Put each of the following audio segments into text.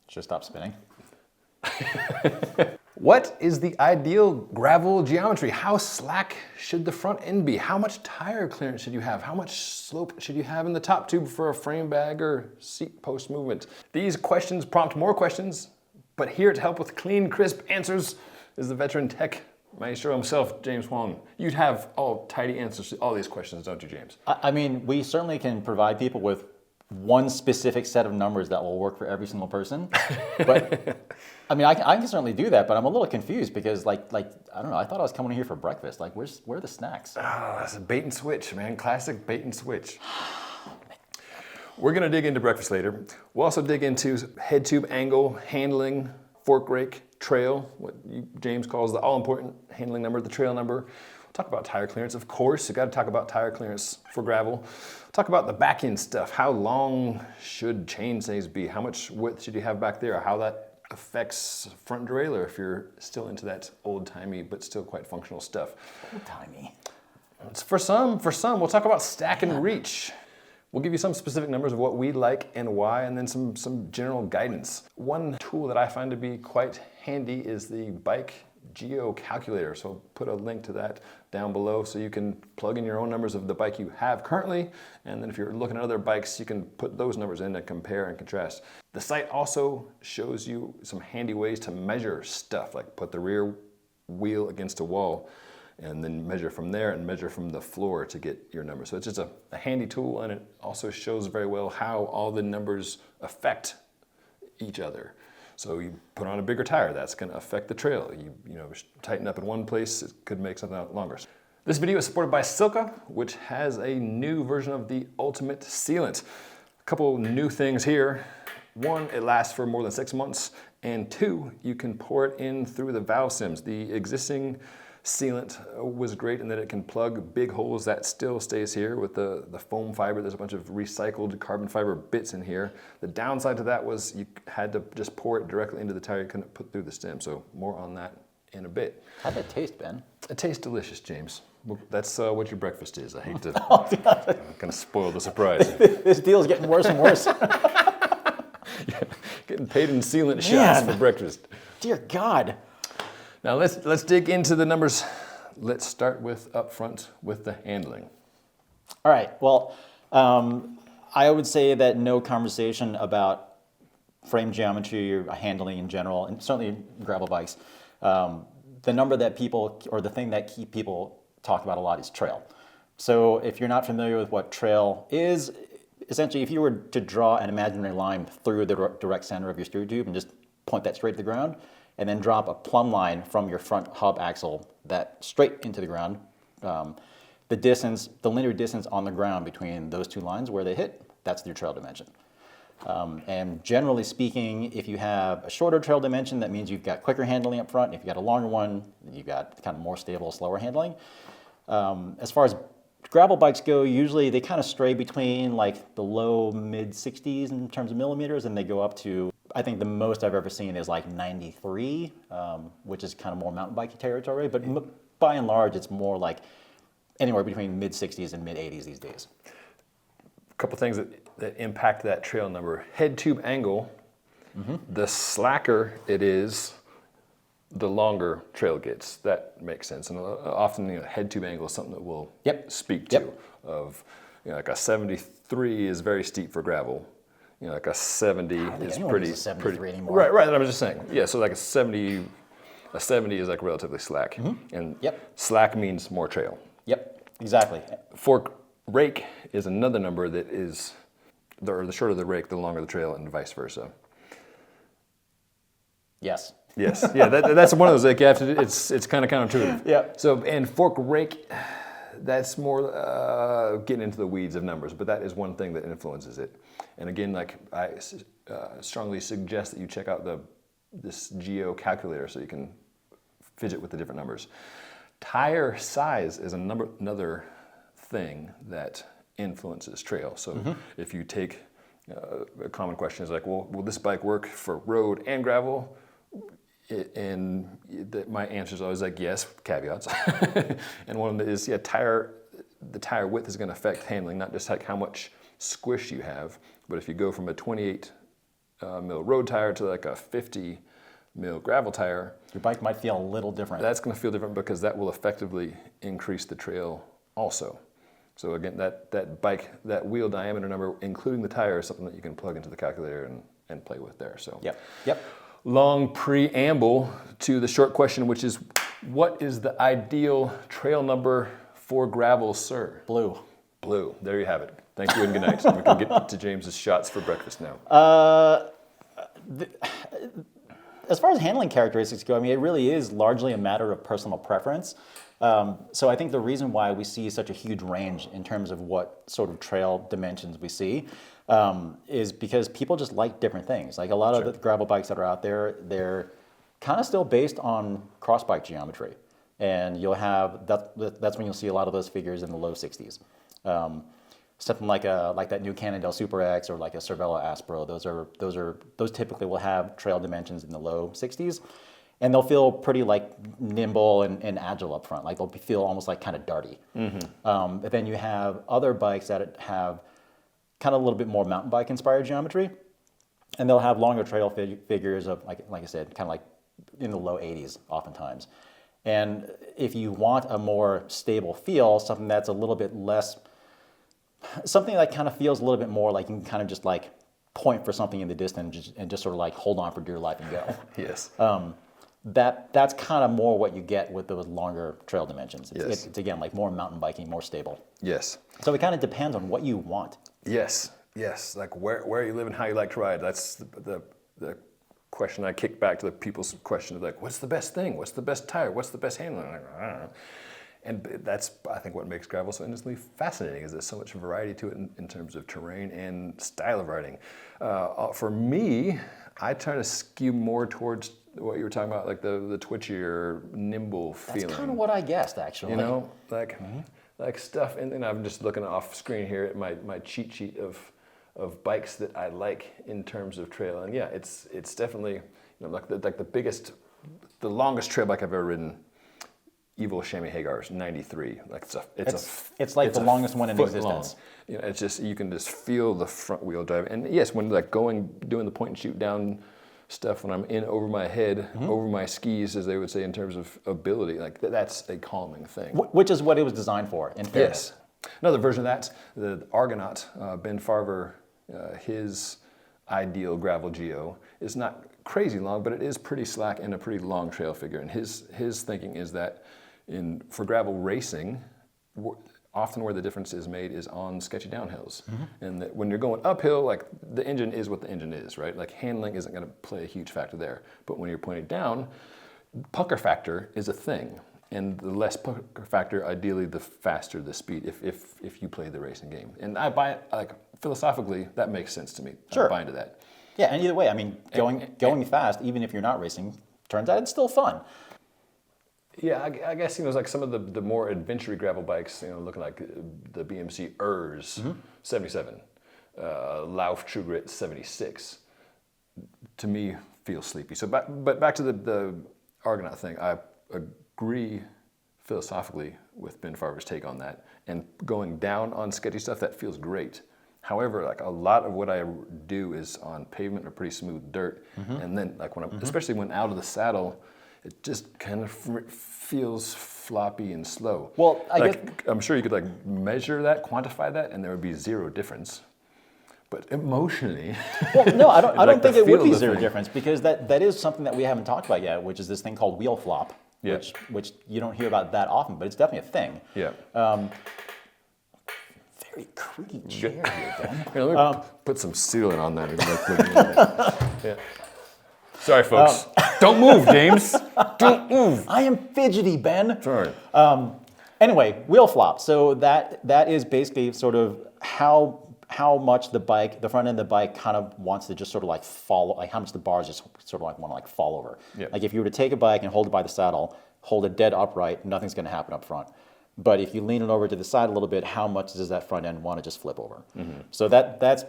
Should stop spinning. What is the ideal gravel geometry? How slack should the front end be? How much tire clearance should you have? How much slope should you have in the top tube for a frame bag or seat post movement? These questions prompt more questions, but here to help with clean, crisp answers is the veteran tech maestro himself, James Huang. You'd have all tidy answers to all these questions, don't you, James? I mean, we certainly can provide people with one specific set of numbers that will work for every single person. But I mean, I can certainly do that, but I'm a little confused because like I don't know, I thought I was coming here for breakfast. Like, where are the snacks? Oh, that's a bait and switch, man. Classic bait and switch. We're gonna dig into breakfast later. We'll also dig into head tube angle, handling, fork rake, trail, what James calls the all-important handling number, the trail number. We'll talk about tire clearance, of course. You gotta talk about tire clearance for gravel. Talk about the back end stuff. How long should chainstays be? How much width should you have back there? How that affects front derailleur if you're still into that old-timey but still quite functional stuff. Old-timey. It's for some. We'll talk about stack and reach. We'll give you some specific numbers of what we like and why, and then some general guidance. One tool that I find to be quite handy is the bike geo calculator. So I'll put a link to that down below so you can plug in your own numbers of the bike you have currently, and then if you're looking at other bikes, you can put those numbers in and compare and contrast. The site also shows you some handy ways to measure stuff, like put the rear wheel against a wall and then measure from there and measure from the floor to get your number. So it's just a handy tool, and it also shows very well how all the numbers affect each other. So you put on a bigger tire, that's gonna affect the trail. You tighten up in one place, it could make something out longer. This video is supported by Silca, which has a new version of the ultimate sealant. A couple new things here. One, it lasts for more than 6 months, and two, you can pour it in through the valve sims. The existing sealant was great in that it can plug big holes. That still stays here with the foam fiber. There's a bunch of recycled carbon fiber bits in here. The downside to that was you had to just pour it directly into the tire. You couldn't put through the stem. So more on that in a bit. How'd that taste, Ben? It tastes delicious, James. Well, that's what your breakfast is. I hate to kind of spoil the surprise. This deal's getting worse and worse. Getting paid in sealant shots for breakfast. Dear God. Now let's dig into the numbers. Let's start with up front with the handling. All right, well, I would say that no conversation about frame geometry or handling in general, and certainly gravel bikes, the number that people, or the thing that people talk about a lot is trail. So if you're not familiar with what trail is, essentially if you were to draw an imaginary line through the direct center of your steer tube and just point that straight to the ground, and then drop a plumb line from your front hub axle that straight into the ground. The distance, the linear distance on the ground between those two lines where they hit, that's your trail dimension. And generally speaking, if you have a shorter trail dimension, that means you've got quicker handling up front. If you've got a longer one, you've got kind of more stable, slower handling. As far as gravel bikes go, usually they kind of stray between like the low mid 60s in terms of millimeters, and they go up to, I think the most I've ever seen is like 93, which is kind of more mountain bike territory, but by and large, it's more like anywhere between mid 60s and mid 80s these days. A couple things that impact that trail number. Head tube angle, the slacker it is, the longer trail gets. That makes sense. And often, head tube angle is something that we'll speak to. Of, like a 73 is very steep for gravel. Like a 70 is pretty anymore. Right. I was just saying. Yeah. So like a 70 is like relatively slack, and slack means more trail. Yep. Exactly. Fork rake is another number that is, the shorter the rake, the longer the trail, and vice versa. Yes. Yes. Yeah. That's one of those. Like you have to. It's kind of counterintuitive. Yeah. So and fork rake, that's more getting into the weeds of numbers, but that is one thing that influences it. And again, like I strongly suggest that you check out this geo calculator so you can fidget with the different numbers. Tire size is another thing that influences trail. So if you take a common question is like, well, will this bike work for road and gravel? My answer is always like yes, caveats. And one of them is the tire width is going to affect handling, not just like how much squish you have, but if you go from a 28 mil road tire to like a 50 mil gravel tire, Your bike might feel a little different. that's going to feel different because that will effectively increase the trail also. So again, that bike, that wheel diameter number, including the tire, is something that you can plug into the calculator and play with there. So Yep. long preamble to the short question, which is, what is the ideal trail number for gravel, sir? Blue. Blue. There you have it. Thank you and good night. We can get to James's shots for breakfast now. As far as handling characteristics go, I mean, it really is largely a matter of personal preference. So I think the reason why we see such a huge range in terms of what sort of trail dimensions we see is because people just like different things. Like a lot of the gravel bikes that are out there, they're kind of still based on cross bike geometry. And you'll have, that's when you'll see a lot of those figures in the low 60s. Something like that new Cannondale Super X or like a Cervelo Aspro, those typically will have trail dimensions in the low 60s. And they'll feel pretty like nimble and agile up front. Like they'll feel almost like kind of darty. But then you have other bikes that have kind of a little bit more mountain bike inspired geometry. And they'll have longer trail figures of, like I said, kind of like in the low 80s oftentimes. And if you want a more stable feel, something that's a little bit less, something that kind of feels a little bit more like you can kind of just like point for something in the distance and just sort of like hold on for dear life and go. Yes. That's kind of more what you get with those longer trail dimensions. It's again like more mountain biking, more stable. Yes. So it kind of depends on what you want. Yes. Like where you live and how you like to ride. That's the question I kick back to the people's question of like, what's the best thing? What's the best tire? What's the best handling? I'm like, I don't know. And that's, I think, what makes gravel so endlessly fascinating is there's so much variety to it in terms of terrain and style of riding. For me, I try to skew more towards what you were talking about, like the twitchier, nimble feeling. That's kind of what I guessed, actually. You know, like stuff, and I'm just looking off screen here at my cheat sheet of bikes that I like in terms of trail. And yeah, it's definitely, you know, like the biggest, the longest trail bike I've ever ridden, Evo Chamois Hagar's 93. Like it's like the longest one in existence. Long. You know, it's just, you can just feel the front wheel drive. And yes, when like doing the point and shoot down stuff, when I'm in over my head, over my skis, as they would say in terms of ability, like that's a calming thing. Which is what it was designed for, in fairness. Yes. Another version of that, the Argonaut, Ben Farver, his ideal gravel geo is not crazy long, but it is pretty slack and a pretty long trail figure. And his thinking is that for gravel racing, often where the difference is made is on sketchy downhills. And that when you're going uphill, like the engine is what the engine is, right? Like handling isn't going to play a huge factor there. But when you're pointing down, pucker factor is a thing. And the less pucker factor, ideally, the faster the speed if you play the racing game. And I buy it, like philosophically, that makes sense to me. Sure. I buy into that. Yeah, and either way, I mean, going fast, even if you're not racing, turns out it's still fun. Yeah, I guess, you know, it's like some of the more adventure gravel bikes, you know, looking like the BMC Urs 77, Lauf True Grit 76, to me feels sleepy. So, but back to the Argonaut thing, I agree philosophically with Ben Farver's take on that. And going down on sketchy stuff, that feels great. However, like a lot of what I do is on pavement or pretty smooth dirt, and then like when I'm, especially when out of the saddle, it just kind of feels floppy and slow. Well, I guess I'm sure you could like measure that, quantify that, and there would be zero difference. But emotionally, well, no, I don't like think it would be the zero thing. difference because that is something that we haven't talked about yet, which is this thing called wheel flop, Yeah. which you don't hear about that often, but it's definitely a thing. Yeah. Very creaky chair here, Ben. Here, let me put some sealant on that. And like, yeah. Sorry, folks. Don't move, James. Don't move. I am fidgety, Ben. Sorry. Anyway, wheel flop. So that is basically sort of how much the front end of the bike kind of wants to just sort of like follow, like how much the bars just sort of like want to like fall over. Yeah. Like if you were to take a bike and hold it by the saddle, hold it dead upright, nothing's going to happen up front. But if you lean it over to the side a little bit, how much does that front end want to just flip over? So that's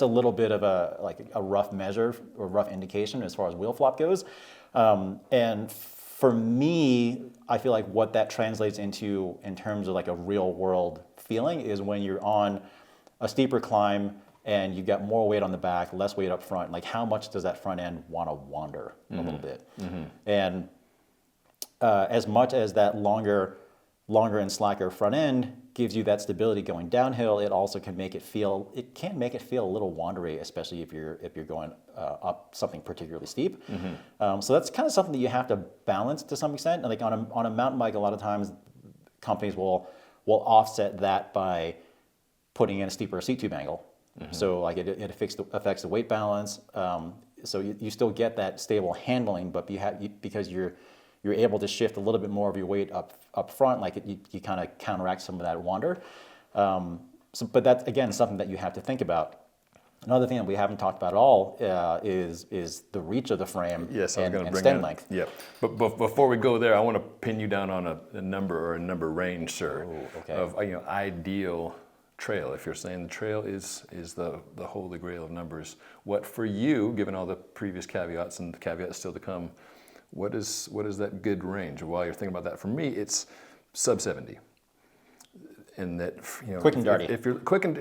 a little bit of a rough measure or rough indication as far as wheel flop goes. And for me, I feel like what that translates into in terms of like a real world feeling is when you're on a steeper climb and you've got more weight on the back, less weight up front, like how much does that front end want to wander a little bit? And as much as that longer and slacker front end gives you that stability going downhill, it also can make it feel a little wandery, especially if you're going up something particularly steep. So that's kind of something that you have to balance to some extent. Like on a mountain bike, a lot of times companies will offset that by putting in a steeper seat tube angle. So like it affects the weight balance. So you still get that stable handling, but because you're able to shift a little bit more of your weight up front, like you kind of counteract some of that wander. But that's again something that you have to think about. Another thing that we haven't talked about at all is the reach of the frame and stem length. Yeah, but before we go there, I want to pin you down on a number or a number range, sir, of ideal trail. If you're saying the trail is the holy grail of numbers, what for you, given all the previous caveats and the caveats still to come, what is that good range? While you're thinking about that, for me, it's sub 70. And that, quick and dirty. If you're quick and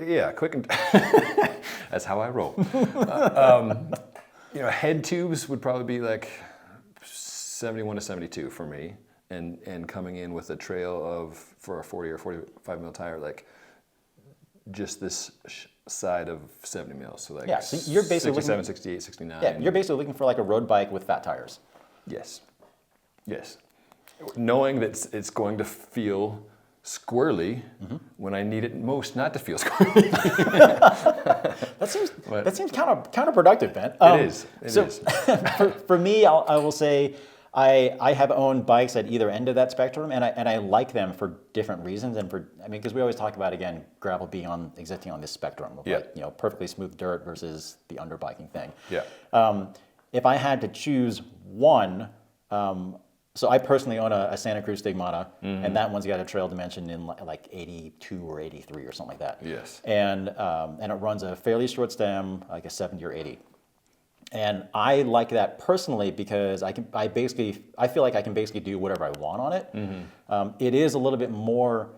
that's how I roll. Head tubes would probably be like 71 to 72 for me, and coming in with a trail for a 40 or 45 mil tire, like just this side of 70 mils. So like so you're basically 67, 68, 69. Yeah, you're basically looking for like a road bike with fat tires. Yes. Knowing that it's going to feel squirrely when I need it most not to feel squirrely. That seems counterproductive, Ben. It is. For me, I will say I have owned bikes at either end of that spectrum, and I like them for different reasons. And because we always talk about, again, gravel being existing on this spectrum of like, perfectly smooth dirt versus the underbiking thing. Yeah. If I had to choose one, so I personally own a Santa Cruz Stigmata, and that one's got a trail dimension in like 82 or 83 or something like that. Yes. And it runs a fairly short stem, like a 70 or 80. And I like that personally because I feel like I can basically do whatever I want on it. It is a little bit more,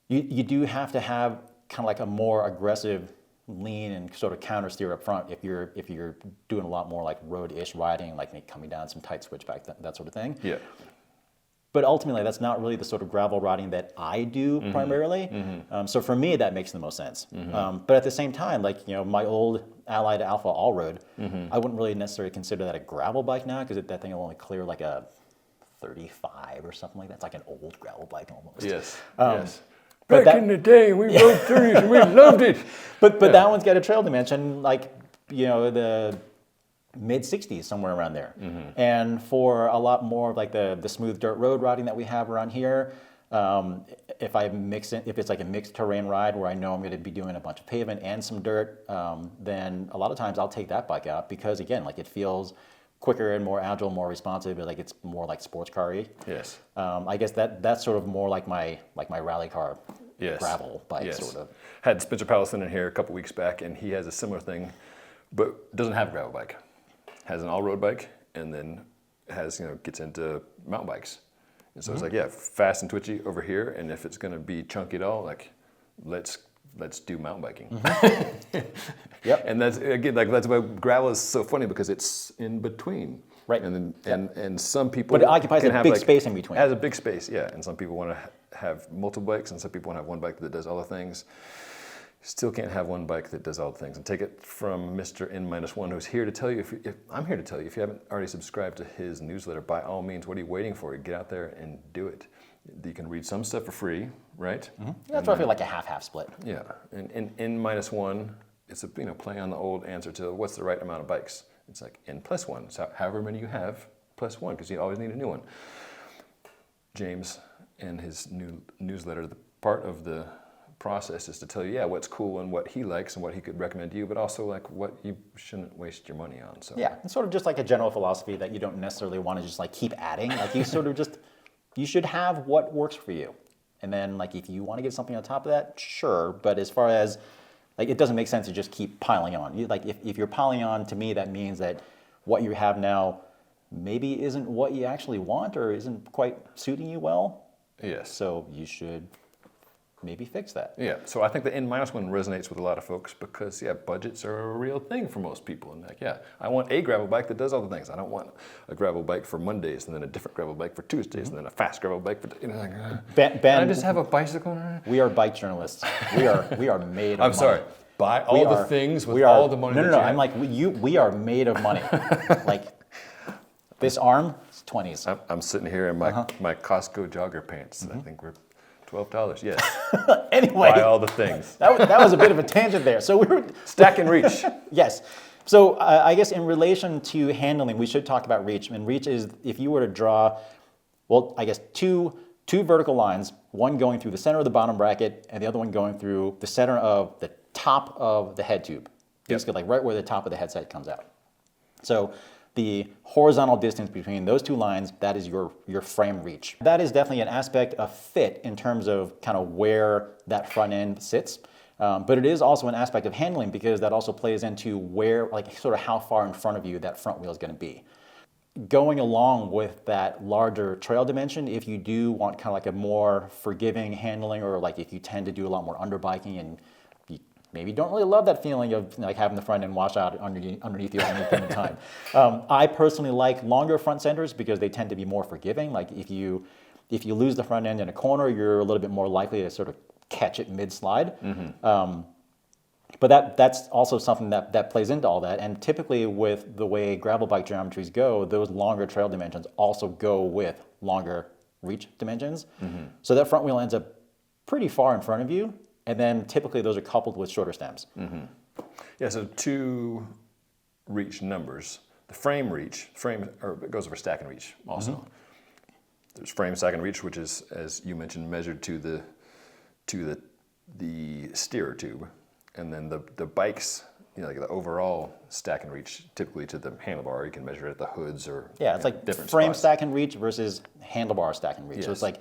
you do have to have kind of like a more aggressive lean and sort of counter steer up front if you're doing a lot more like road-ish riding, like coming down some tight switchback, that sort of thing. Yeah. But ultimately, that's not really the sort of gravel riding that I do primarily. So for me, that makes the most sense. But at the same time, like my old Allied Alpha All-Road, I wouldn't really necessarily consider that a gravel bike now because that thing will only clear like a 35 or something like that. It's like an old gravel bike almost. Yes. Back in the day, we rode 30s and we loved it. But that one's got a trail dimension like the mid 60s, somewhere around there. And for a lot more of like the smooth dirt road riding that we have around here, if it's like a mixed terrain ride where I know I'm going to be doing a bunch of pavement and some dirt, then a lot of times I'll take that bike out because again, like it feels quicker and more agile, more responsive, but like it's more like sports car-y. Yes. I guess that's sort of more like my rally car gravel bike sort of. Had Spencer Pallison in here a couple weeks back, and he has a similar thing, but doesn't have a gravel bike. Has an all-road bike, and then gets into mountain bikes. And so it's like, fast and twitchy over here, and if it's going to be chunky at all, like let's do mountain biking. Yep. And that's again that's why gravel is so funny because it's in between. Right. And some people, but it occupies a big space in between. It has a big space, yeah. And some people want to have multiple bikes, and some people want to have one bike that does all the things. Still can't have one bike that does all the things. And take it from Mr. N-1, who's here to tell you, if I'm here to tell you, if you haven't already subscribed to his newsletter, by all means, what are you waiting for? Get out there and do it. You can read some stuff for free, right? That's roughly like a half split. Yeah, and N-1, it's a play on the old answer to what's the right amount of bikes. It's like N+1, so however many you have, +1, because you always need a new one. James and his new newsletter, the part of the process is to tell you, what's cool and what he likes and what he could recommend to you, but also like what you shouldn't waste your money on. So yeah, it's sort of just like a general philosophy that you don't necessarily want to just like keep adding. Like you sort of just, you should have what works for you. And then like if you want to get something on top of that, sure. But as far as like, it doesn't make sense to just keep piling on. If you're piling on, to me, that means that what you have now maybe isn't what you actually want or isn't quite suiting you well. Yes. So you should maybe fix that. Yeah, so I think the N-1 resonates with a lot of folks because, budgets are a real thing for most people. And I want a gravel bike that does all the things. I don't want a gravel bike for Mondays and then a different gravel bike for Tuesdays and then a fast gravel bike for, Ben, can I just have a bicycle? we are bike journalists. We are made of money. I'm sorry. Buy all the things with all the money that you have. I'm like, we are made of money. Like, this arm, it's 20s. I'm sitting here in my Costco jogger pants. I think we're $12. Yes. Anyway. Buy all the things. That was a bit of a tangent there. So we were Stack and reach. Yes. So I guess in relation to handling, we should talk about reach. And reach is if you were to draw, well, I guess two vertical lines, one going through the center of the bottom bracket and the other one going through the center of the top of the head tube. Basically, like right where the top of the headset comes out. So the horizontal distance between those two lines, that is your frame reach. That is definitely an aspect of fit in terms of kind of where that front end sits. But it is also an aspect of handling because that also plays into where, like sort of how far in front of you that front wheel is going to be. Going along with that larger trail dimension, if you do want kind of like a more forgiving handling, or like if you tend to do a lot more underbiking and you maybe don't really love that feeling of like having the front end wash out underneath you at any given time. I personally like longer front centers because they tend to be more forgiving. Like if you lose the front end in a corner, you're a little bit more likely to sort of catch it mid-slide. But that's also something that plays into all that. And typically with the way gravel bike geometries go, those longer trail dimensions also go with longer reach dimensions. So that front wheel ends up pretty far in front of you. And then typically those are coupled with shorter stems. Yeah, so two reach numbers. The frame reach, it goes over stack and reach also. There's frame, stack, and reach, which is, as you mentioned, measured to the steerer tube. And then the bikes, like the overall stack and reach, typically to the handlebar. You can measure it at the hoods or it's like different frame spots. stack and reach versus handlebar stack and reach. Yes. So it's like,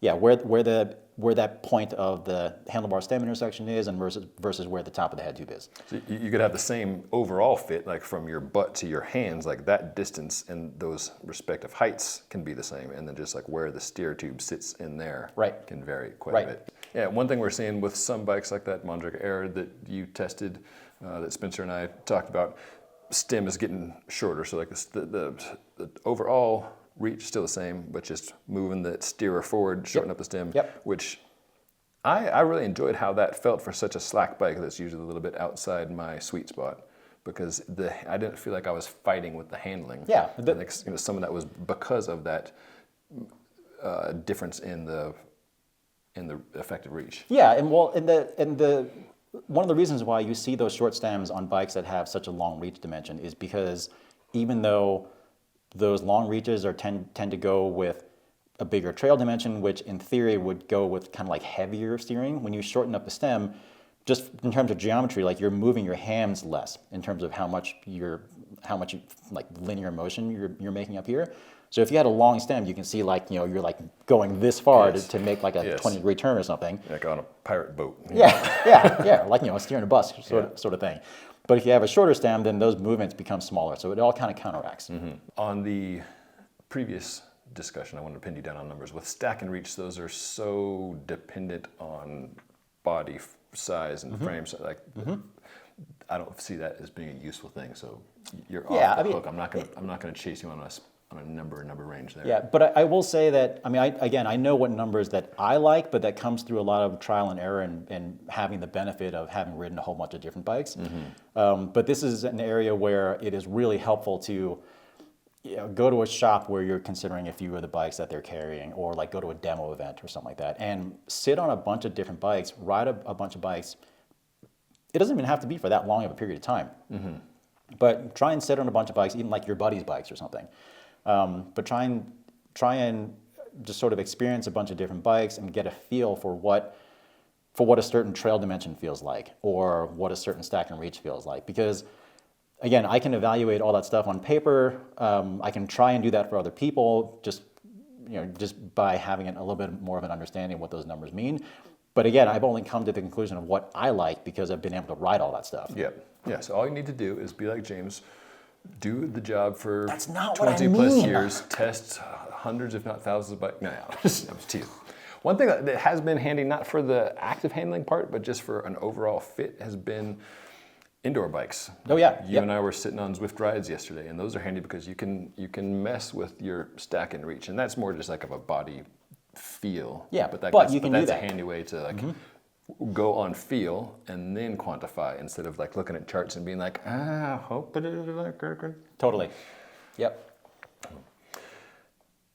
where that point of the handlebar stem intersection is, and versus where the top of the head tube is. So you could have the same overall fit, like from your butt to your hands, like that distance and those respective heights can be the same, and then just like where the steer tube sits in there can vary quite a bit. Yeah, one thing we're seeing with some bikes like that Mondrake Air that you tested, that Spencer and I talked about, stem is getting shorter, so like the overall reach still the same, but just moving the steerer forward, shorten up the stem, which I really enjoyed how that felt for such a slack bike that's usually a little bit outside my sweet spot, because I didn't feel like I was fighting with the handling. Yeah. I think some of that was because of that difference in the effective reach. Yeah, and one of the reasons why you see those short stems on bikes that have such a long reach dimension is because even though those long reaches tend to go with a bigger trail dimension, which in theory would go with kind of like heavier steering, when you shorten up the stem, just in terms of geometry, like you're moving your hands less in terms of how much like linear motion you're making up here. So if you had a long stem, you can see like, you're like going this far to make like a 20-degree turn or something. Like on a pirate boat. Yeah, like, steering a bus sort of thing. But if you have a shorter stem, then those movements become smaller. So it all kind of counteracts. On the previous discussion, I wanted to pin you down on numbers. With stack and reach, those are so dependent on body size and frames. Like, I don't see that as being a useful thing. So you're off the hook. I'm not going to chase you on a number range there. Yeah, but I will say that, I know what numbers that I like, but that comes through a lot of trial and error and having the benefit of having ridden a whole bunch of different bikes. But this is an area where it is really helpful to go to a shop where you're considering a few of the bikes that they're carrying, or like go to a demo event or something like that, and sit on a bunch of different bikes, ride a bunch of bikes. It doesn't even have to be for that long of a period of time. But try and sit on a bunch of bikes, even like your buddy's bikes or something. But try and just sort of experience a bunch of different bikes and get a feel for what a certain trail dimension feels like, or what a certain stack and reach feels like. Because again, I can evaluate all that stuff on paper. I can try and do that for other people, just by having a little bit more of an understanding of what those numbers mean. But again, I've only come to the conclusion of what I like because I've been able to ride all that stuff. Yeah. So all you need to do is be like James. Do the job for That's not 20 what I plus mean. years, test hundreds if not thousands of bikes. No, that was teasing. One thing that has been handy, not for the active handling part, but just for an overall fit, has been indoor bikes. Oh yeah. You and I were sitting on Zwift rides yesterday, and those are handy because you can mess with your stack and reach, and that's more just like of a body feel. Yeah, but you can do that's that. a handy way to like go on feel and then quantify instead of like looking at charts and being like, hope it is like. Totally. Yep.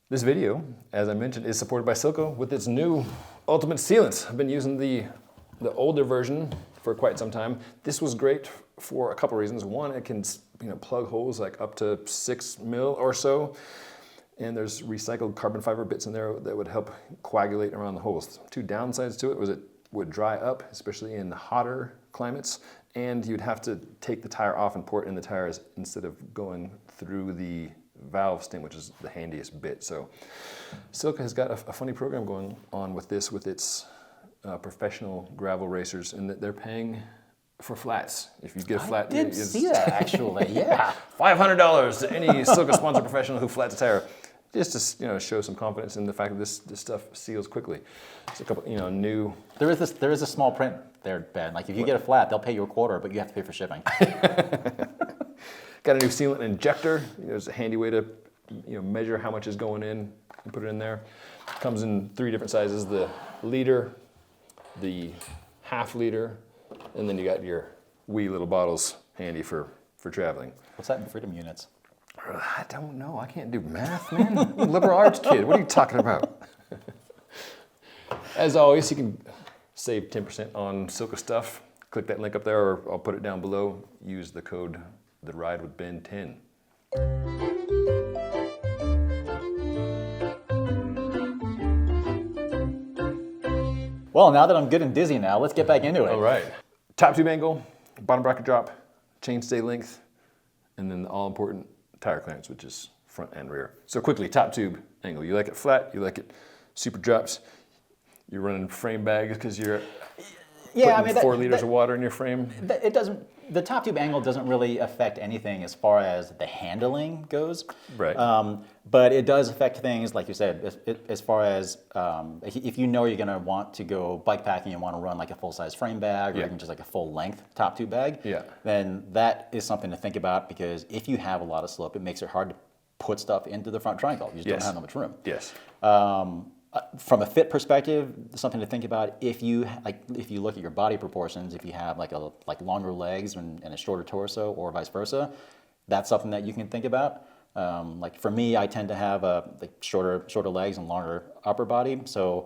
This video, as I mentioned, is supported by Silca with its new ultimate sealants. I've been using the older version for quite some time. This was great for a couple reasons. One, it can plug holes like up to 6 mil or so, and there's recycled carbon fiber bits in there that would help coagulate around the holes. Two downsides to it was it would dry up, especially in hotter climates, and you'd have to take the tire off and pour it in the tires instead of going through the valve stem, which is the handiest bit. So Silca has got a funny program going on with this, with its professional gravel racers, and that they're paying for flats. If you get a flat, I did see that actually. Yeah. $500 to any Silca sponsor professional who flats a tire, just to show some confidence in the fact that this stuff seals quickly. It's a couple new. There is a small print there, Ben. Like if you get a flat, they'll pay you a quarter, but you have to pay for shipping. Got a new sealant injector. It's a handy way to measure how much is going in and put it in there. Comes in 3 different sizes: the liter, the half liter, and then you got your wee little bottles handy for traveling. What's that in freedom units? I don't know. I can't do math, man. I'm a liberal arts kid. What are you talking about? As always, you can save 10% on Silca stuff. Click that link up there, or I'll put it down below. Use the code The Ride with Ben 10. Well, now that I'm good and dizzy now, let's get back into it. All right. Top tube angle, bottom bracket drop, chainstay length, and then the all-important tire clearance, which is front and rear. So quickly, top tube angle. You like it flat, you like it super drops. You're running frame bags because you're putting 4 liters of water in your frame. It doesn't. The top tube angle doesn't really affect anything as far as the handling goes. Right. But it does affect things, like you said, as far as if you know you're going to want to go bike packing and want to run like a full-size frame bag or even just like a full-length top tube bag, then that is something to think about, because if you have a lot of slope, it makes it hard to put stuff into the front triangle. You just don't have that much room. Yes. From a fit perspective, something to think about, if you look at your body proportions, if you have like longer legs and a shorter torso, or vice versa, that's something that you can think about. Like for me, I tend to have shorter legs and longer upper body, so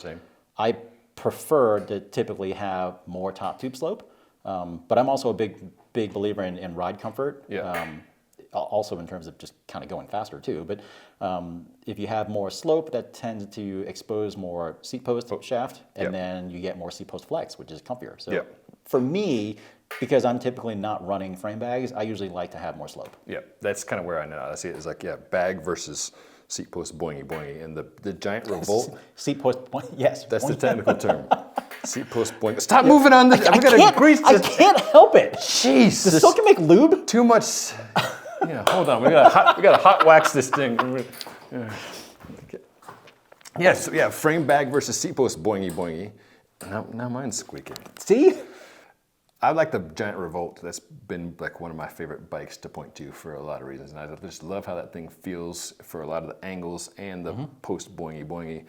I prefer to typically have more top tube slope. But I'm also a big believer in ride comfort. Also in terms of just kind of going faster too. But if you have more slope, that tends to expose more seat post shaft, and then you get more seat post flex, which is comfier. So for me, because I'm typically not running frame bags, I usually like to have more slope. Yeah, that's kind of where I see it. It's like, bag versus seat post boingy boingy. And the giant revolt. Seat post boingy, yes. That's the technical term. Seat post boingy. Stop moving on this. I can't help it. Jeez. Does Silca make lube? Too much. Hold on. We gotta hot wax this thing. Yes, frame bag versus seat post boingy boingy. Now mine's squeaking. See? I like the giant revolt. That's been like one of my favorite bikes to point to for a lot of reasons, and I just love how that thing feels for a lot of the angles and the post boingy boingy.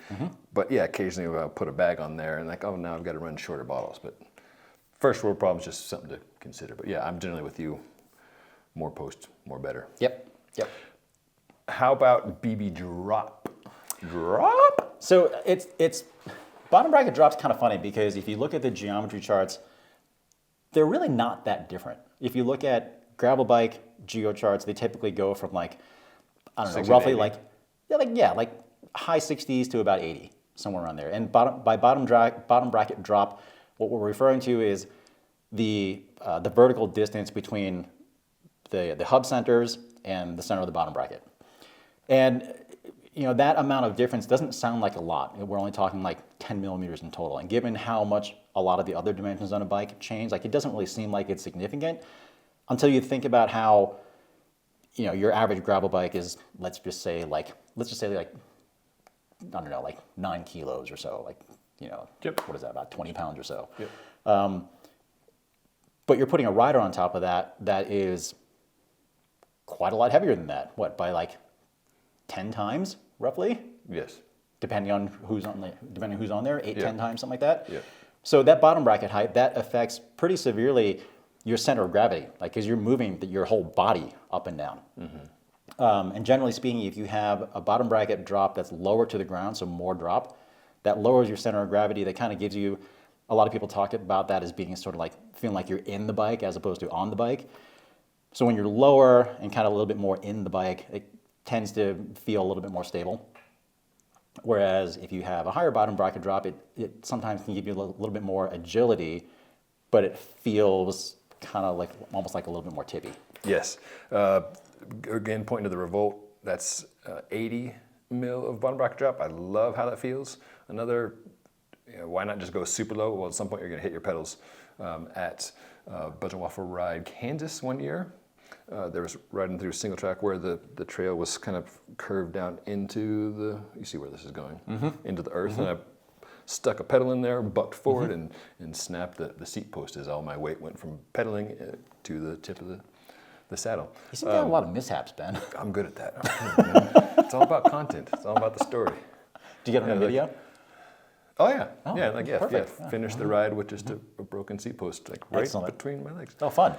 But occasionally I'll put a bag on there and like, oh, now I've got to run shorter bottles. But first world problems, just something to consider. But I'm generally with you. More post, more better. Yep. How about BB drop? Drop? So it's bottom bracket drop's kind of funny, because if you look at the geometry charts, they're really not that different. If you look at gravel bike geo charts, they typically go from like, I don't know, roughly like high 60s to about 80, somewhere around there. And bottom bracket drop, what we're referring to is the vertical distance between the hub centers and the center of the bottom bracket. And that amount of difference doesn't sound like a lot. We're only talking like 10 millimeters in total. And given how much a lot of the other dimensions on a bike change, like it doesn't really seem like it's significant until you think about how, your average gravel bike is, let's just say like, I don't know, like 9 kilos or so, like Yep. What is that, about 20 pounds or so. Yep. But you're putting a rider on top of that is quite a lot heavier than that. What, by like 10 times, roughly? Yes. Depending on who's on there, 8, Yeah. 10 times, something like that. Yeah. So that bottom bracket height, that affects pretty severely your center of gravity, like because you're moving your whole body up and down. And generally speaking, if you have a bottom bracket drop that's lower to the ground, so more drop, that lowers your center of gravity. That kind of gives you, a lot of people talk about that as being sort of like feeling like you're in the bike as opposed to on the bike. So when you're lower and kind of a little bit more in the bike, it tends to feel a little bit more stable. Whereas if you have a higher bottom bracket drop, it sometimes can give you a little bit more agility, but it feels kind of like almost like a little bit more tippy. Yes. Again, pointing to the Revolt, that's 80 mil of bottom bracket drop. I love how that feels. Another, why not just go super low? Well, at some point you're going to hit your pedals. At Budget Waffle Ride Kansas one year, there was riding through single track where the trail was kind of curved down into you see where this is going, into the earth. And I stuck a pedal in there, bucked forward, and snapped the seat post as all my weight went from pedaling to the tip of the saddle. You seem to have a lot of mishaps, Ben. I'm good at that. It's all about content. It's all about the story. Do you get on a video? Oh yeah, perfect. Finished the ride with just a broken seat post, like right Excellent. between my legs. Oh, fun.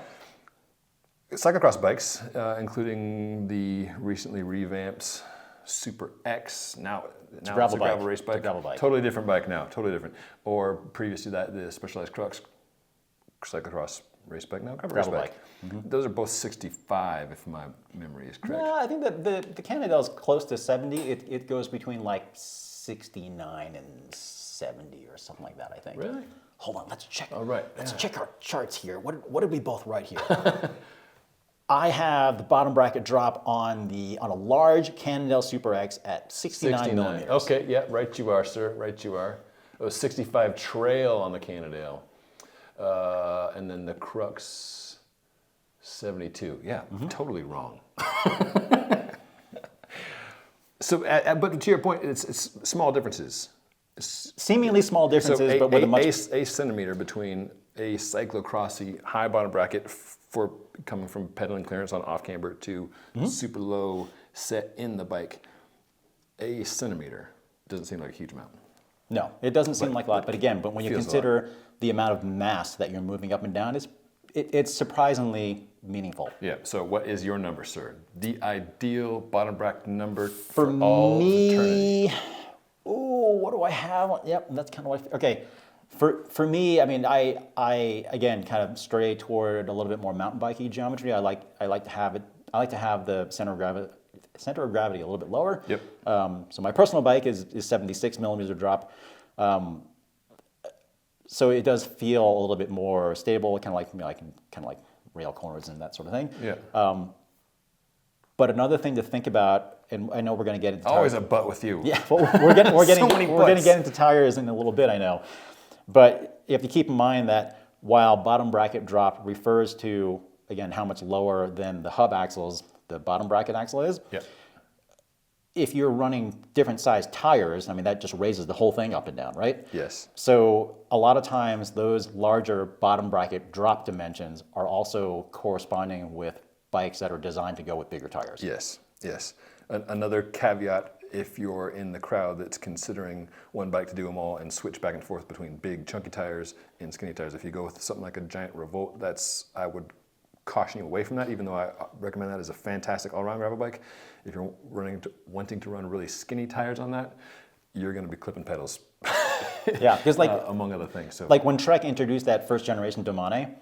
Cyclocross bikes, including the recently revamped Super X. Now it's a gravel gravel bike. race bike. It's a gravel bike. Totally different bike now. Totally different. Or previous to that, the Specialized Crux cyclocross race bike. Now gravel race Gravel bike. Those are both 65, if my memory is correct. Yeah, I think that the Cannondale is close to 70. It goes between like 69 and 70 or something like that, I think. Really? Hold on, let's check. All right. Let's check our charts here. What did we both write here? I have the bottom bracket drop on a large Cannondale Super X at 69 millimeters. Okay, yeah, right you are, sir. Right you are. It was 65 trail on the Cannondale. And then the Crux 72. Yeah, totally wrong. So, but to your point, it's small differences. Seemingly small differences, but with a much... a centimeter between a cyclocrossy high bottom bracket for coming from pedaling clearance on off camber to super low set in the bike. A centimeter doesn't seem like a huge amount. No, it doesn't seem like a lot. But again, when you feels consider the amount of mass that you're moving up and down, it's surprisingly meaningful. Yeah, so what is your number, sir? The ideal bottom bracket number For all me, eternity. Oh, what do I have? Yep, that's kind of what. Okay, for me, I mean, I again kind of stray toward a little bit more mountain bikey geometry. I like to have it. I like to have the center of gravity a little bit lower. Yep. So my personal bike is 76 millimeters of drop. So it does feel a little bit more stable, kind of like rail corners and that sort of thing. Yeah. But another thing to think about, and I know we're going to get into Always a butt with you. Yeah, well, we're getting So many we're going to butts. get into tires in a little bit, I know. But you have to keep in mind that while bottom bracket drop refers to, again, how much lower than the hub axles the bottom bracket axle is, Yeah. if you're running different size tires, I mean, that just raises the whole thing up and down, right? Yes. So a lot of times those larger bottom bracket drop dimensions are also corresponding with bikes that are designed to go with bigger tires. Yes, yes. Another caveat, if you're in the crowd that's considering one bike to do them all and switch back and forth between big chunky tires and skinny tires, if you go with something like a giant Revolt, I would caution you away from that, even though I recommend that as a fantastic all-around gravel bike. If you're wanting to run really skinny tires on that, you're going to be clipping pedals. Yeah, because among other things. So like when Trek introduced that first generation Domane,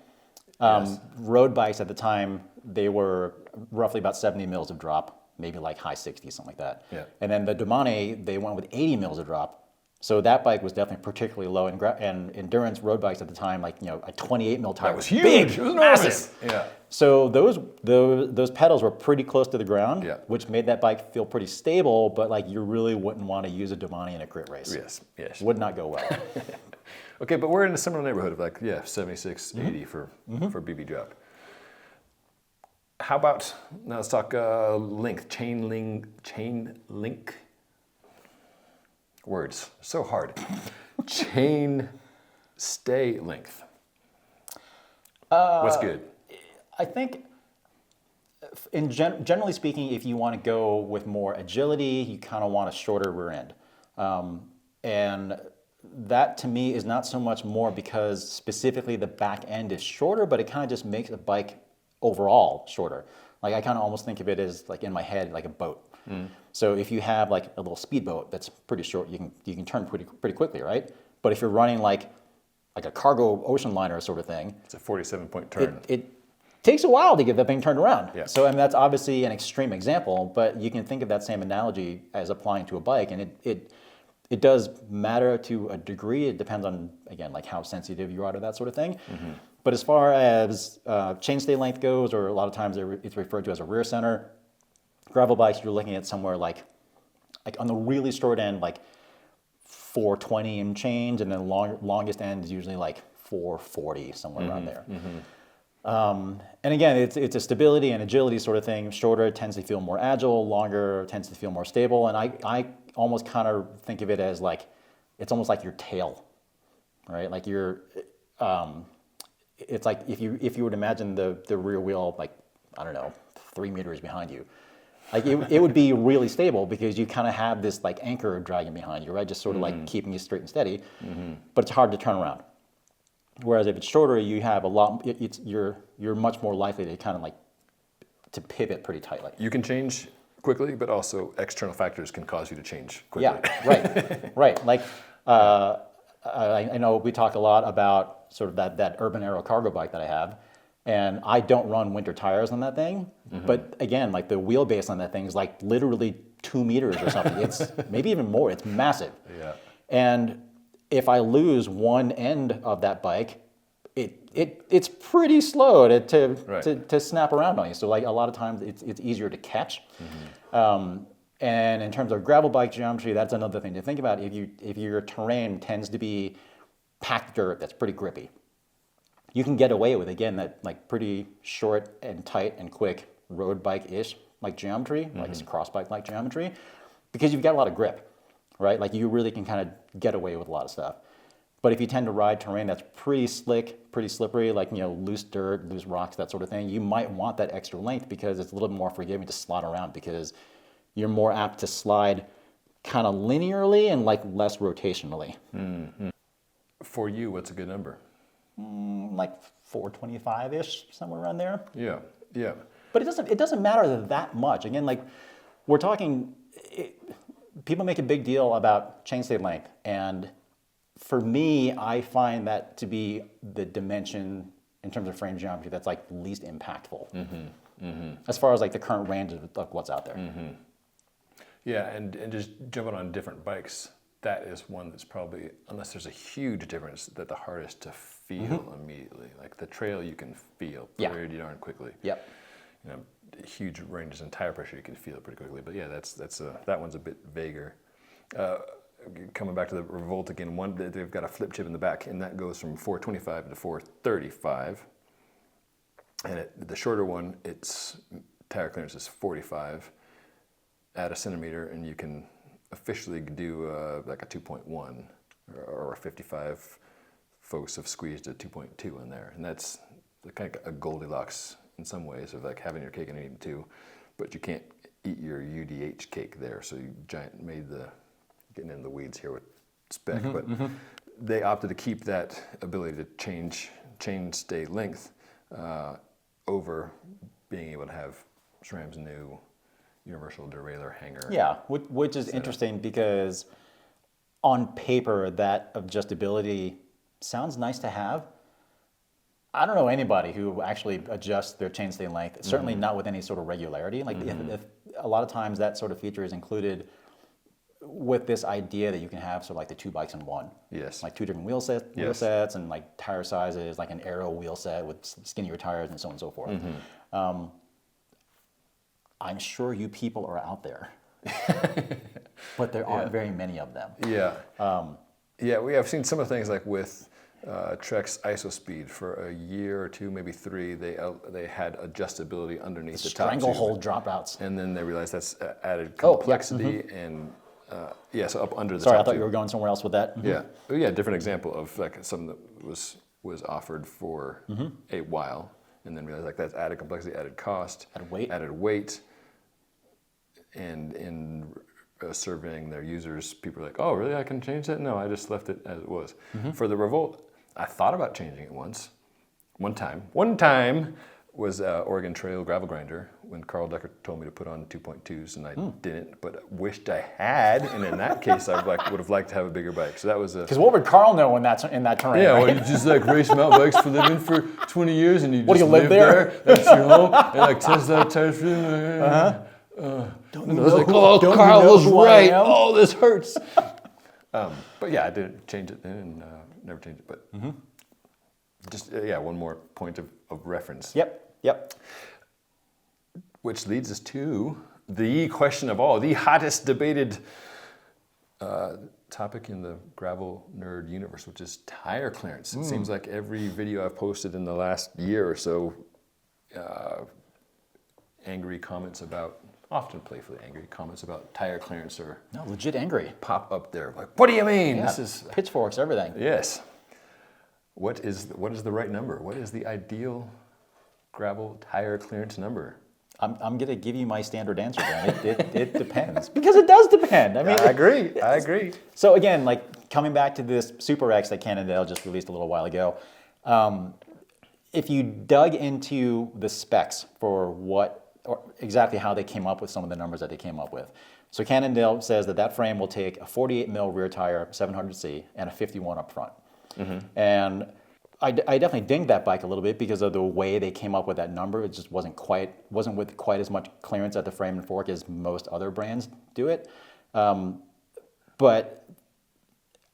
Yes. road bikes at the time, they were roughly about 70 mils of drop, maybe like high 60s, something like that. Yeah. And then the Domane, they went with 80 mils of drop. So that bike was definitely particularly low, and endurance road bikes at the time, like a 28 mil tire that was huge. big, It was massive. enormous. Yeah. So those pedals were pretty close to the ground, Yeah. which made that bike feel pretty stable. But like you really wouldn't want to use a Domane in a crit race. Yes. Yes. Would not go well. Okay, but we're in a similar neighborhood of 76, 80 for BB drop. How about, now let's talk chain link. Words, so hard. chain stay length. What's good? I think, generally speaking, if you want to go with more agility, you kind of want a shorter rear end. And that to me is not so much more because specifically the back end is shorter, but it kind of just makes the bike overall shorter. Like I kind of almost think of it as like in my head like a boat. So if you have like a little speedboat that's pretty short, you can turn pretty quickly, right? But if you're running like a cargo ocean liner sort of thing, It's a 47-point turn. it takes a while to get that thing turned around. Yeah. So I mean that's obviously an extreme example, but you can think of that same analogy as applying to a bike, and it does matter to a degree. It depends on, again, like how sensitive you are to that sort of thing. But as far as chainstay length goes, or a lot of times it's referred to as a rear center, gravel bikes, you're looking at somewhere like on the really short end, like 420 and change, and then longest end is usually like 440, somewhere around there. And again, it's a stability and agility sort of thing. Shorter tends to feel more agile, longer tends to feel more stable. And I almost kind of think of it as like, it's almost like your tail, right? Like it's like if you would imagine the rear wheel, like, I don't know, 3 meters behind you. Like it would be really stable because you kind of have this like anchor dragging behind you, right? Just sort of like keeping you straight and steady, but it's hard to turn around. Whereas if it's shorter, you have a lot. You're much more likely to kind of like to pivot pretty tightly. You can change quickly, but also external factors can cause you to change quickly. Yeah, right, right. Like I know we talk a lot about sort of that Urban Aero cargo bike that I have, and I don't run winter tires on that thing. But again, like the wheelbase on that thing is like literally 2 meters or something. It's maybe even more. It's massive. Yeah. And if I lose one end of that bike, it's pretty slow to snap around on you. So like a lot of times it's easier to catch. And in terms of gravel bike geometry, that's another thing to think about. If your terrain tends to be packed dirt that's pretty grippy, you can get away with, again, that like pretty short and tight and quick road bike-ish like geometry, like it's cross bike like geometry, because you've got a lot of grip, right? Like you really can kind of get away with a lot of stuff. But if you tend to ride terrain that's pretty slick, pretty slippery, like, loose dirt, loose rocks, that sort of thing, you might want that extra length because it's a little bit more forgiving to slide around, because you're more apt to slide kind of linearly and like less rotationally. For you, what's a good number? Like 425-ish, somewhere around there. Yeah, yeah. But it doesn't matter that much. Again, like we're talking, people make a big deal about chainstay length, and for me, I find that to be the dimension in terms of frame geometry that's like least impactful, as far as like the current range of what's out there. Yeah, and just jumping on different bikes, that is one that's probably, unless there's a huge difference, that the hardest to feel immediately. Like the trail you can feel pretty darn quickly. Yep. Huge ranges in tire pressure, you can feel it pretty quickly. But yeah, that one's a bit vaguer. Coming back to the Revolt again, they've got a flip chip in the back, and that goes from 425 to 435. And the shorter one, its tire clearance is 45. Add a centimeter, and you can officially do like a 2.1 or a 55. Folks have squeezed a 2.2 in there, and that's kind of a Goldilocks in some ways of like having your cake and eating it too, but you can't eat your UDH cake there. So you getting in the weeds here with spec, but they opted to keep that ability to change chainstay length over being able to have SRAM's new universal derailleur hanger. Yeah, which is interesting because on paper that adjustability sounds nice to have. I don't know anybody who actually adjusts their chainstay length, certainly not with any sort of regularity. Like if a lot of times that sort of feature is included with this idea that you can have sort of like the 2 bikes in one. Yes. Like 2 different wheel sets and like tire sizes, like an Aero wheel set with skinnier tires and so on and so forth. I'm sure you people are out there, but there aren't very many of them. Yeah. I've seen some of the things like with Trek's ISOSpeed for a year or 2, maybe 3. They had adjustability underneath the top Stranglehold dropouts. and then they realized that's added complexity and Yeah, so up under the Sorry, I top thought two. you were going somewhere else with that. Yeah, oh, yeah, different example of like something that was offered for a while, and then realized like that's added complexity, added cost, Added weight. And in surveying their users, people are like, "Oh, really? I can change that?" No, I just left it as it was. For the Revolt, I thought about changing it once. One time was Oregon Trail gravel grinder when Carl Decker told me to put on 2.2s, and I didn't, but wished I had. And in that case, I would have liked to have a bigger bike. So that was a. Because what would Carl know in that terrain? Yeah, right? well, you just like race mountain bikes for living for 20 years, and you What, just do you live there? That's your home. And like test out tires. Don't I was like, oh, Carl was right. Oh, this hurts. But yeah, I didn't change it then, and never changed it. But just one more point of reference. Yep. Which leads us to the question of all, the hottest debated topic in the gravel nerd universe, which is tire clearance. It seems like every video I've posted in the last year or so, often playfully angry comments about tire clearance or No, legit angry. pop up there. Like, what do you mean? Yeah, This is pitchforks, everything. yes. What is the right number? What is the ideal gravel tire clearance number? I'm going to give you my standard answer, Dan. It depends. Because it does depend. I mean, I agree. So again, like coming back to this Super X that Cannondale just released a little while ago, if you dug into the specs for or exactly how they came up with some of the numbers that they came up with. So Cannondale says that frame will take a 48 mil rear tire, 700C, and a 51 up front. And I definitely dinged that bike a little bit because of the way they came up with that number. It just wasn't with quite as much clearance at the frame and fork as most other brands do it. But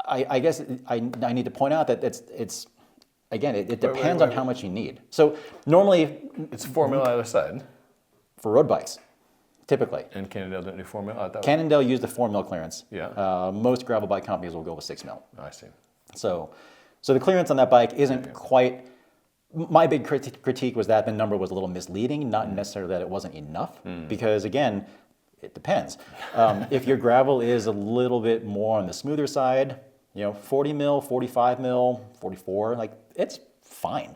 I guess I need to point out that it's again, it depends on how much you need. So normally It's 4 mil either side. for road bikes, typically. And Cannondale didn't do 4 mil? I thought. Cannondale used a 4 mil clearance. Yeah. Most gravel bike companies will go with 6 mil. I see. So the clearance on that bike isn't quite. My big critique was that the number was a little misleading, not necessarily that it wasn't enough, because again, it depends. If your gravel is a little bit more on the smoother side, 40 mil, 45 mil, 44, like it's fine.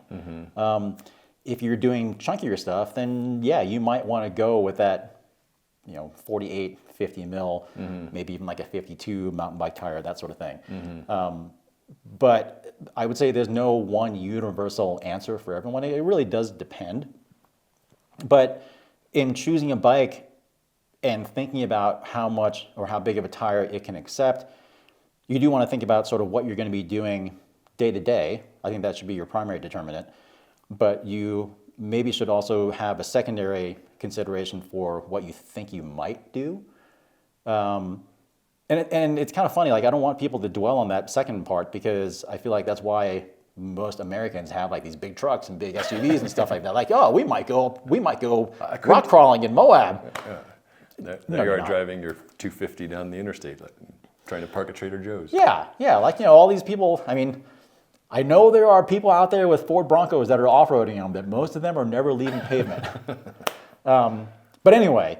If you're doing chunkier stuff, then yeah, you might want to go with that, 48, 50 mil, maybe even like a 52 mountain bike tire, that sort of thing. But I would say there's no one universal answer for everyone. It really does depend. But in choosing a bike and thinking about how much or how big of a tire it can accept, you do want to think about sort of what you're going to be doing day to day. I think that should be your primary determinant. But you maybe should also have a secondary consideration for what you think you might do. And it's kind of funny, like I don't want people to dwell on that second part because I feel like that's why most Americans have like these big trucks and big SUVs and stuff like that. Like, oh, we might go rock crawling in Moab. There No, you are not. driving your 250 down the interstate, like, trying to park at Trader Joe's. Yeah, like all these people. I mean, I know there are people out there with Ford Broncos that are off-roading them, but most of them are never leaving pavement. But anyway.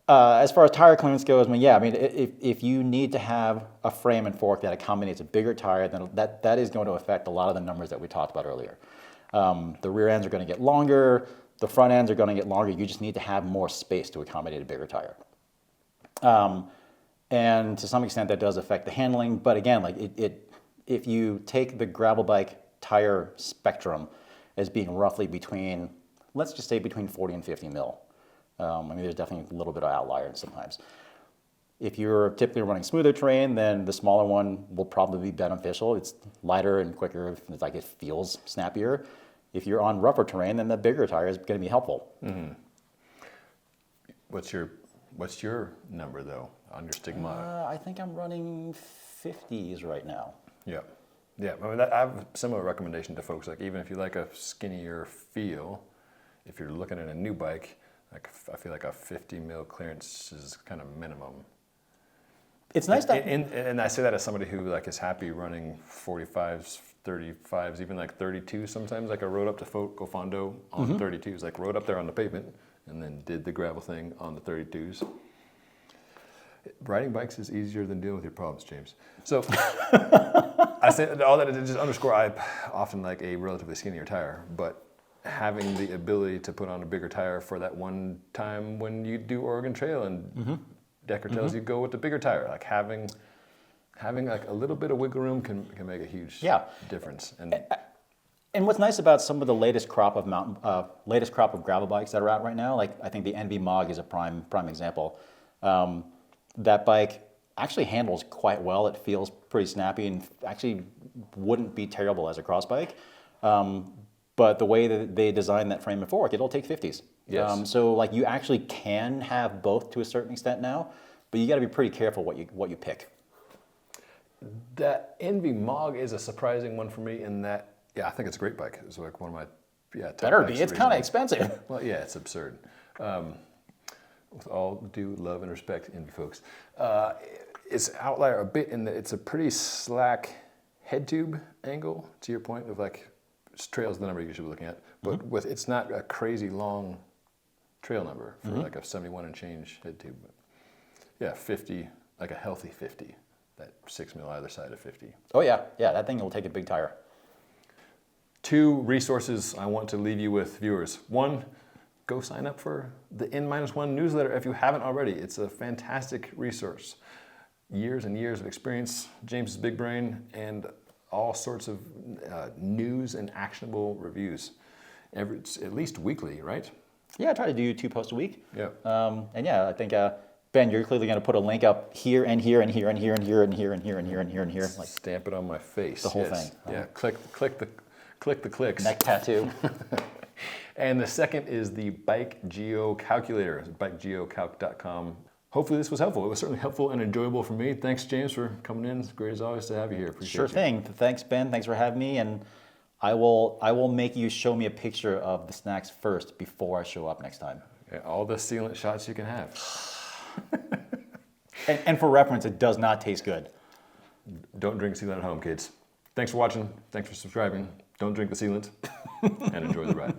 As far as tire clearance goes, if you need to have a frame and fork that accommodates a bigger tire, then that is going to affect a lot of the numbers that we talked about earlier. The rear ends are going to get longer, the front ends are going to get longer. You just need to have more space to accommodate a bigger tire. And to some extent, that does affect the handling. But again, if you take the gravel bike tire spectrum as being roughly between, let's just say between 40 and 50 mil. There's definitely a little bit of outlier sometimes. If you're typically running smoother terrain, then the smaller one will probably be beneficial. It's lighter and quicker. It's like it feels snappier. If you're on rougher terrain, then the bigger tire is going to be helpful. What's your number though on your Stigmata? I think I'm running 50s right now. Yeah. I have a similar recommendation to folks. Like even if you like a skinnier feel, if you're looking at a new bike. I feel like a 50 mil clearance is kind of minimum. It's nice and I say that as somebody who is happy running 45s, 35s, even 32 sometimes. Like I rode up to Gofondo on 32s, rode up there on the pavement and then did the gravel thing on the 32s. Riding bikes is easier than dealing with your problems, James. So I say all that to just underscore, I often like a relatively skinnier tire, but having the ability to put on a bigger tire for that one time when you do Oregon Trail and Decker tells you go with the bigger tire, like having like a little bit of wiggle room can make a huge difference. And what's nice about some of the latest crop of gravel bikes that are out right now, like I think the NV Mog is a prime example. That bike actually handles quite well. It feels pretty snappy and actually wouldn't be terrible as a cross bike. But the way that they designed that frame and fork, it'll take 50s. Yes. So like you actually can have both to a certain extent now, but you got to be pretty careful what you pick. That Envy Mog is a surprising one for me in that, I think it's a great bike. It's like one of my top Better bikes be. It's kind of expensive. Well, yeah, it's absurd. With all due love and respect, Envy folks. It's an outlier a bit in that it's a pretty slack head tube angle, to your point of like, trail's the number you should be looking at, but it's not a crazy long trail number for like a 71 and change head tube. But yeah, 50, like a healthy 50, that 6 mil either side of 50. Oh yeah, that thing will take a big tire. 2 resources I want to leave you with, viewers. 1, go sign up for the N-1 newsletter if you haven't already. It's a fantastic resource. Years and years of experience, James's big brain, and all sorts of news and actionable reviews. At least weekly, right? Yeah, I try to do 2 posts a week. Yeah. And I think Ben, you're clearly going to put a link up here and here and here and here and here and here and here and here and here and here. Like stamp it on my face. the whole thing. Yeah. Click the clicks. Neck tattoo. And the second is the Bike Geo Calculator. It's bikegeocalc.com. Hopefully this was helpful. It was certainly helpful and enjoyable for me. Thanks, James, for coming in. It's great as always to have you here. Appreciate Sure you. thing. Thanks, Ben. Thanks for having me. And I will make you show me a picture of the snacks first before I show up next time. Yeah, all the sealant shots you can have. And for reference, it does not taste good. Don't drink sealant at home, kids. Thanks for watching. Thanks for subscribing. Don't drink the sealant. And enjoy the ride.